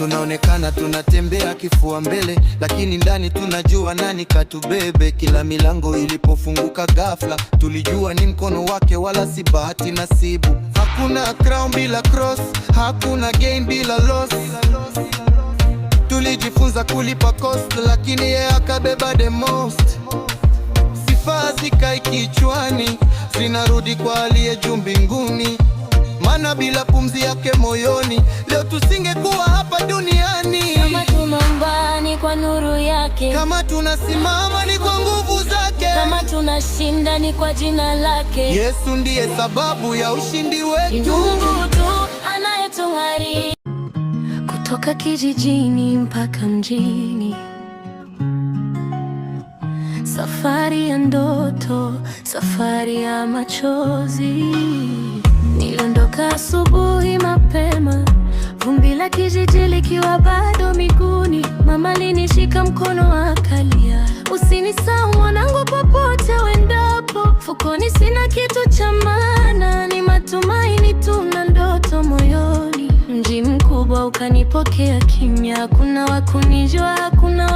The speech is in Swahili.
Tunaonekana tunatembea kifua mbele, lakini ndani tunajua nani katubebe. Kila milango ilipofunguka ghafla, tulijua ni mkono wake wala si bahati nasibu. Hakuna crown bila cross, hakuna gain bila loss. Tulijifunza kulipa cost, lakini yeye akabeba the most. Sifa zikai kichwani, zinarudi kwa aliye juu mbinguni. Maana bila pumzi yake moyoni, leo tusingekuwa hapa duniani. Kama tunaomba ni kwa nuru yake, kama tunasimama ni kwa nguvu zake, kama tunashinda ni kwa jina lake. Yesu ndiye sababu ya ushindi wetu. Ni Mungu tu anayetung'arisha. Kutoka kijijini mpaka mjini, safari ya ndoto, safari ya machozi. Niliondoka asubuhi mapema, vumbi la kijiji likiwa bado miguuni. Mama alinishika mkono akalia, usinisahau mwanangu popote uendapo. Mfukoni sina kitu cha maana, ni matumaini tu na ndoto moyoni. Mji mkubwa ukanipokea kimya, hakuna wakunijua, hakuna